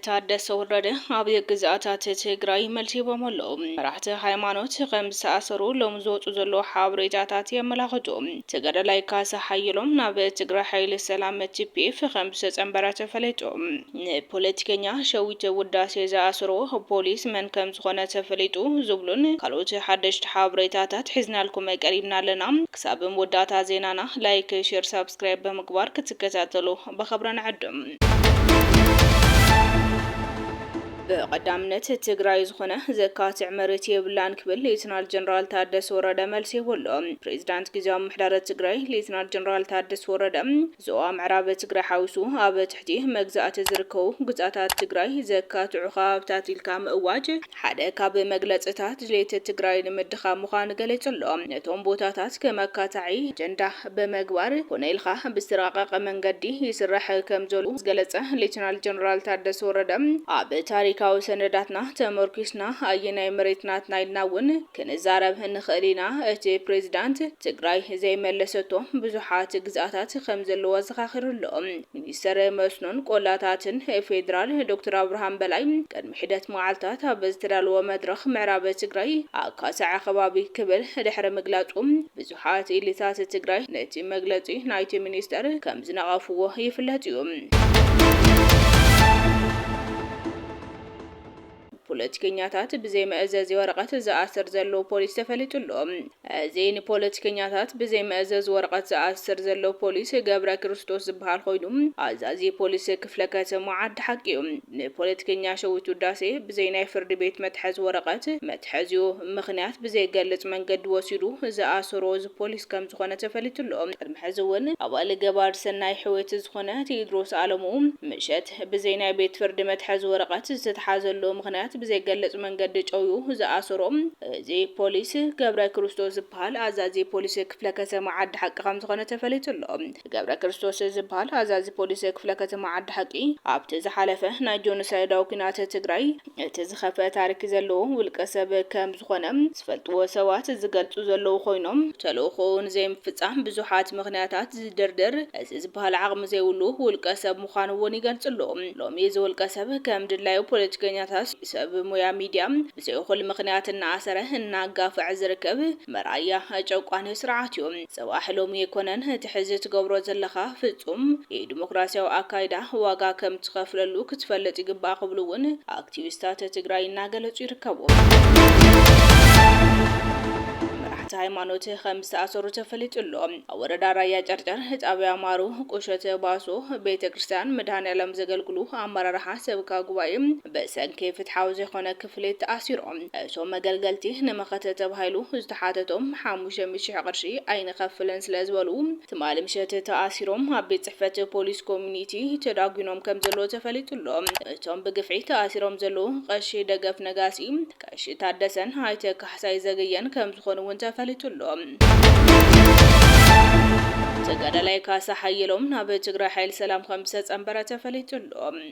ታደሰ ወረደ ኣብ ግዝኣታት ትግራይ መልሲ በመሎም መራሕቲ ሃይማኖት ከም ዝተኣሰሩ ሎም ዝወፁ ዘሎ ሓበሬታታት የመላኽቱ። ተጋዳላይ ካሳ ሓየሎም ናብ ትግራይ ሓይሊ ሰላም TPF ከም ዝተፀንበረ ተፈለጡ። ንፖለቲከኛ ሸዊት ውዳሴ ዝኣሰሮ ፖሊስ መን ከም ዝኾነ ተፈሊጡ ዝብሉን ካልኦት ሓደሽቲ ሓበሬታታት ሒዝናልኩም ቀሪብና ኣለና። ክሳብ መወዳእታ ዜናና ላይክ፣ ሼር፣ ሰብስክራይብ በምግባር ክትከታተሉ በኸብረ ንዕድም። በቀዳምነት ትግራይ ዝኾነ ዘካትዕ መሬት የብላን ክብል ሌተናል ጀነራል ታደሰ ወረደ መልሲ ይብሎ። ፕሬዝዳንት ጊዜያዊ ምሕዳር ትግራይ ሌተናል ጀነራል ታደሰ ወረደ ዞባ ምዕራብ ትግራይ ሓዊሱ ኣብ ትሕቲ መግዛእቲ ዝርከቡ ግዛታት ትግራይ ዘካትዑ ከባብታት ኢልካ ምእዋጅ ሓደ ካብ መግለጽታት ድሌት ትግራይ ንምድኻም ምዃኑ ገሊጹ ኣሎ። ነቶም ቦታታት ከመካታዒ አጀንዳ በመግባር ኮነ ኢልካ ብዝተራቀቀ መንገዲ ይስራሕ ከም ዘሎ ዝገለጸ ሌተናል ጀነራል ታደሰ ወረደ ኣብ ታሪካዊ ሰነዳትና ተመርኪስና ኣየናይ መሬትናትና ኢልና እውን ክንዛረብ ንኽእል ኢና። እቲ ፕሬዝዳንት ትግራይ ዘይመለሰቶ ብዙሓት ግዛታት ከም ዘለዎ ዘኻኺሩሎ ሚኒስተር መስኖን ቆላታትን ፌደራል ዶክተር አብርሃም በላይ ቅድሚ ሒደት መዓልታት ኣብ ዝተዳለወ መድረኽ ምዕራብ ትግራይ ኣካሳዕ ከባቢ ክብል ድሕሪ ምግላጹ ብዙሓት ኢሊታት ትግራይ ነቲ መግለጺ ናይቲ ሚኒስተር ከም ዝነቐፍዎ ይፍለጥ እዩ። ፖለቲከኛታት ብዘይ መእዘዝ ወረቀት ዝኣስር ዘሎ ፖሊስ ተፈሊጡሎ። ዜኒ ፖለቲከኛታት ብዘይ መእዘዝ ወረቀት ዝኣስር ዘሎ ፖሊስ ገብረ ክርስቶስ ዝበሃል ኮይኑ ኣዛዚ ፖሊስ ክፍለ ከተማ ዓዲ ሓቂ እዩ። ንፖለቲከኛ ሸዊት ውዳሴ ብዘይ ናይ ፍርዲ ቤት መትሐዚ ወረቀት መትሐዚኡ ምክንያት ብዘይ ገለጽ መንገዲ ወሲዱ ዝኣስሮ ፖሊስ ከም ዝኾነ ተፈሊጡሎ። ቅድሚ ሕዚ እውን ኣባል ገባር ሰናይ ሕወት ዝኾነ ቴድሮስ ኣለሙ ምሸት ብዘይ ናይ ቤት ፍርዲ መትሐዚ ወረቀት ዝተሓዘሎ ምክንያት ብዘይ ገለጽ መንገዲ ጨውዩ ዝኣስሮም እዚ ፖሊስ ገብረ ክርስቶስ ዝበሃል ኣዛዚ ፖሊስ ክፍለ ከተማ ዓዲ ሓቂ ከም ዝኾነ ተፈሊጡሎ። ገብረ ክርስቶስ ዝበሃል ኣዛዚ ፖሊስ ክፍለ ከተማ ዓዲ ሓቂ ኣብቲ ዝሓለፈ ናይ ጆኖሳይዳዊ ኩናት ትግራይ እቲ ዝኸፍአ ታሪክ ዘለዎ ውልቀ ሰብ ከም ዝኾነ ዝፈልጥዎ ሰባት ዝገልጹ ዘለዉ ኮይኖም ተልእኾውን ዘይምፍጻም ብዙሓት ምክንያታት ዝድርድር እዚ ዝበሃል ዓቕሚ ዘይብሉ ውልቀ ሰብ ምዃኑ እውን ይገልጽሎ። ሎሚ እዚ ውልቀ ሰብ ከም ድላዩ ፖለቲከኛታት ሰብ ሙያ ሚድያ ብዘይ ኩል ምክንያት እናኣሰረ እናጋፍዕ ዝርከብ መርኣያ ጨቋኒ ስርዓት እዩ። ጽባሕ ሎሚ የኮነን እቲ ሕዚ ትገብሮ ዘለኻ ፍጹም የዲሞክራሲያዊ ኣካይዳ ዋጋ ከም ትኸፍለሉ ክትፈልጥ ይግባእ ክብሉ እውን ኣክቲቪስታት ትግራይ እናገለጹ ይርከቡ። ሃይማኖት ከም ዝተኣሰሩ ተፈሊጡሎ። ኣብ ወረዳ ራያ ጨርጨር ጣብያ ማሩ ቁሸት ባሶ ቤተክርስትያን መድኃኔዓለም ዘገልግሉ ኣመራርሓ ሰብካ ጉባኤ በሰንኪ ፍትሓዊ ዘይኮነ ክፍሊት ተኣሲሮም እቶም መገልገልቲ ንመኸተ ተባሂሉ ዝተሓተቶም 5,000 ቅርሺ ኣይንኸፍልን ስለ ዝበሉ ትማሊ ምሸት ተኣሲሮም ኣብ ቤት ጽሕፈት ፖሊስ ኮሚኒቲ ተዳጊኖም ከም ዘሎ ተፈሊጡሎ። እቶም ብግፍዒ ተኣሲሮም ዘለዉ ቀሺ ደገፍ ነጋሲ፣ ቀሺ ታደሰን ሃይተ ካሕሳይ ዘገየን ከም ዝኾኑ እውን ተፈሊጡሎ። ተጋዳላይ ካሳ ሓየሎም ናብ ትግራይ ሓይሊ ሰላም ከም ዝተፀንበረ ተፈሊጡሎ።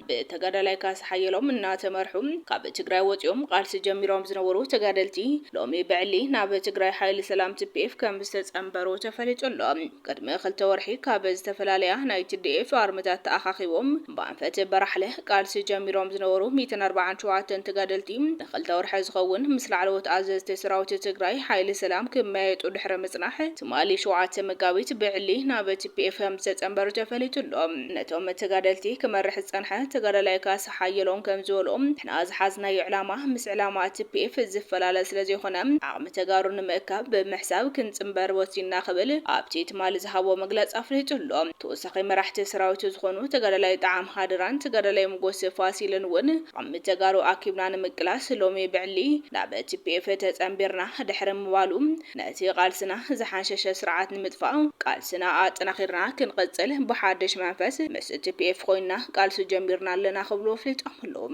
ብተጋዳላይ ካሳ ሓየሎም እናተመርሑ ካብ ትግራይ ወፂኦም ቃልሲ ጀሚሮም ዝነበሩ ተጋደልቲ ሎሚ ብዕሊ ናብ ትግራይ ሓይሊ ሰላም TPF ከም ዝተፀንበሩ ተፈሊጡሎ። ቅድሚ 2 ወርሒ ካብ ዝተፈላለያ ናይ TDF ኣርምታት ተኣኻኺቦም ብኣንፈት በራሕለ ቃልሲ ጀሚሮም ዝነበሩ 147 ተጋደልቲ ን2 ወርሒ ዝኸውን ምስ ላዕለዎት ኣዘዝቲ ሰራዊት ትግራይ ሓይሊ ሰላም ክመያየጡ ድሕሪ ምጽናሕ ትማሊ 7 መጋቢት ብዕሊ ናብ TPF ከም ዝተፀንበሩ ተፈሊጡሎ። ነቶም ተጋደልቲ ክመርሕ ዝጸንሐ ተጋዳላይ ካሳ ሓየሎም ከም ዝበሎም ንሕና ዝሓዝናዮ ዕላማ ምስ ዕላማ TPF ዝፈላለ ስለ ዘይኾነ ዓቕሚ ተጋሩ ንምእካብ ብምሕሳብ ክንጽንበር ወሲና ክብል ኣብቲ ትማሊ ዝሃቦ መግለጺ ኣፍሊጡሎ። ተወሳኺ መራሕቲ ሰራዊት ዝኾኑ ተጋዳላይ ጣዕም ሃድራን ተጋዳላይ ሞጎስ ፋሲልን እውን ዓቕሚ ተጋሩ ኣኪብና ንምቅላስ ሎሚ ብዕሊ ናብ TPF ተጸንቢርና ድሕሪ ምባሉ ነቲ ቃልስና ዝሓንሸሸ ስርዓት ንምጥፋእ ቃልስና ኣጠናኺርና ክንቀጽል ብሓድሽ መንፈስ ምስ TPF ኮይና ቃልሲ ጀሚርና ኣለና ክብሉ ኣፍሊጦም ኣለዉ።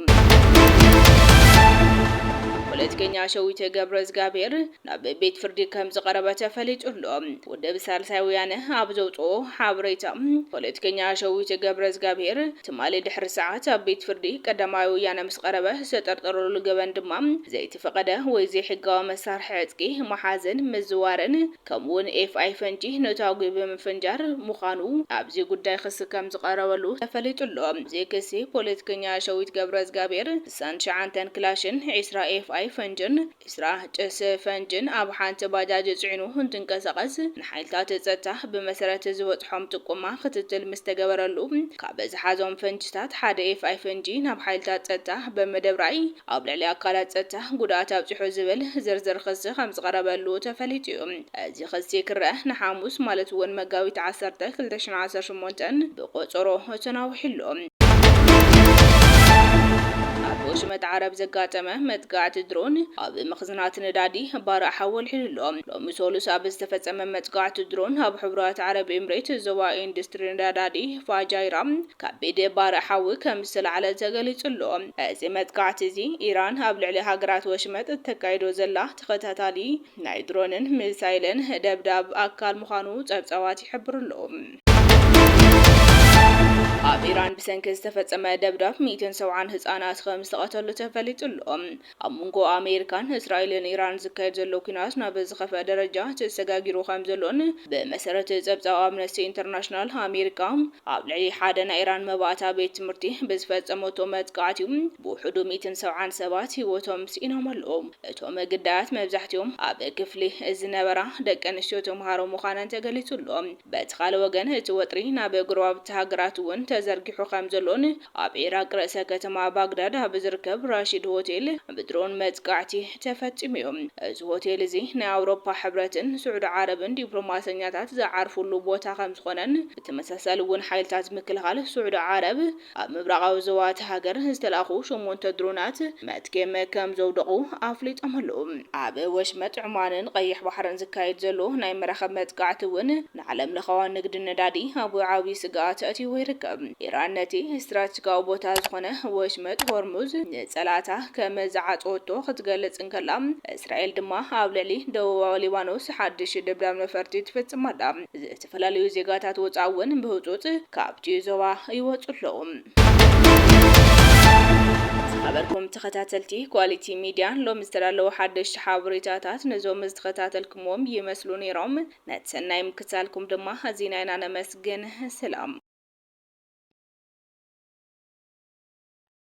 ፖለቲከኛ ሸዊት ገብረ እግዚአብሔር ናብ ቤት ፍርዲ ከም ዝቀረበ ተፈሊጡሎ ወደብ ሳልሳይ ወያነ ኣብ ዘውፅኦ ሓበሬታ ፖለቲከኛ ሸዊት ገብረ እግዚአብሔር ትማሊ ድሕሪ ሰዓት ኣብ ቤት ፍርዲ ቀዳማይ ወያነ ምስ ቀረበ ዝተጠርጠረሉ ገበን ድማ ዘይተፈቀደ ወይ ዘይሕጋዊ መሳርሒ ዕጥቂ መሓዘን ምዝዋርን ከምውን ኤፍኣይ ፈንጂ ነታዊ ብምፍንጃር ምዃኑ ኣብዚ ጉዳይ ክስ ከም ዝቀረበሉ ተፈሊጡሎ ዘይከሲ ፖለቲከኛ ሸዊት ገብረ እግዚአብሔር ሳንሻዓንተን ክላሽን 20 ኤፍኣይ ፈንጅን እስራ ጨስ ፈንጅን ኣብ ሓንቲ ባጃጅ ጽዕኑ እንትንቀሳቀስ ንሓይልታት ጸጥታ ብመሰረት ዝበጽሖም ጥቁማ ክትትል ምስተገበረሉ ካብ ዝሓዞም ፈንጅታት ሓደ ኤፍኣይ ፈንጂ ናብ ሓይልታት ጸጥታ በመደብራይ ኣብ ልዕሊ ኣካላት ጸጥታ ጉድኣት ኣብጽሑ ዝብል ዝርዝር ክስ ከም ዝቀረበሉ ተፈሊጡ እዩ። እዚ ክስ ክርአ ንሓሙስ ማለት እውን መጋቢት 10 2018 ብቆጽሮ ተናውሒሉ ሽመት ዓረብ ዘጋጠመ መጥቃዕቲ ድሮን ኣብ መኽዘናት ነዳዲ ባርዕ ሓወል ሒሉሎም ሎሚ ሶሉስ ኣብ ዝተፈጸመ መጥቃዕቲ ድሮን ኣብ ሕብራት ዓረብ ኤምሬት ዞባ ኢንዱስትሪ ነዳዲ ፋጃይራ ካብ ቤደ ባርዕ ሓዊ ከም ዝተለዓለ ተገሊጹሎ እዚ መጥቃዕቲ እዚ ኢራን ኣብ ልዕሊ ሃገራት ወሽመጥ ተካይዶ ዘላ ተኸታታሊ ናይ ድሮንን ሚሳይልን ደብዳብ ኣካል ምዃኑ ጸብጻባት ይሕብሩሎም ኣብ ኢራን ብሰንኪ ዝተፈጸመ ደብዳብ 170 ህጻናት ከም ዝተቐተሉ ተፈሊጡሎ ኣብ መንጎ ኣሜሪካን እስራኤልን ኢራን ዝካየድ ዘሎ ኩናት ናብ ዝኸፈ ደረጃ ተሰጋጊሩ ከም ዘሎን ብመሰረት ጸብጻብ ኣምነስቲ ኢንተርናሽናል ኣሜሪካ ኣብ ልዕሊ ሓደ ናይ ኢራን መባእታ ቤት ትምህርቲ ብዝፈጸመቶ መጥቃዕቲ ብውሕዱ 170 ሰባት ህይወቶም ሲኢኖም ኣለዉ እቶም ግዳያት መብዛሕትኦም ኣብ ክፍሊ ዝነበራ ደቂ ኣንስትዮ ተምሃሮ ምዃነን ተገሊጹሎ በቲ ካልእ ወገን እቲ ወጥሪ ናብ ጎረባብቲ ሃገራት እውን ተዘርጊሑ ከም ዘሎን ኣብ ኢራቅ ርእሰ ከተማ ባግዳድ ኣብ ዝርከብ ራሺድ ሆቴል ብድሮን መጥቃዕቲ ተፈጺሙ እዩ። እዚ ሆቴል እዚ ናይ ኣውሮፓ ሕብረትን ስዑድ ዓረብን ዲፕሎማስያኛታት ዝዓርፉሉ ቦታ ከም ዝኾነን ብተመሳሳሊ እውን ሓይልታት ምክልኻል ስዑድ ዓረብ ኣብ ምብራቃዊ ዞባ እቲ ሃገር ዝተላኹ 8 ድሮናት መትከም ከም ዘውደቑ ኣፍሊጦም ኣለዉ። ኣብ ወሽመጥ ዑማንን ቀይሕ ባሕርን ዝካየድ ዘሎ ናይ መራኸብ መጥቃዕቲ እውን ንዓለም ለኻዊ ንግዲ ነዳዲ ኣብ ዓብዪ ስጋኣት ኣትዩ ይርከብ። ኢራን ነቲ ስትራቴጂካዊ ቦታ ዝኾነ ወሽመጥ ሆርሙዝ ንጸላታ ከም ዝዓጽወቶ ክትገልጽ እንከላ እስራኤል ድማ ኣብ ልዕሊ ደቡባዊ ሊባኖስ ሓድሽ ድብዳብ ነፈርቲ ትፍጽም ኣላ ዝተፈላለዩ ዜጋታት ወጻኢ እውን ብህፁፅ ካብቲ ዞባ ይወጹ ኣለዉ خبركم تخاتلتي كواليتي ميديا لو مستدلو حدش حابريتاتات نزوم مستخاتلكموم يمسلوني روم نتسنايم كتالكم دما هزيناينا نمسجن سلام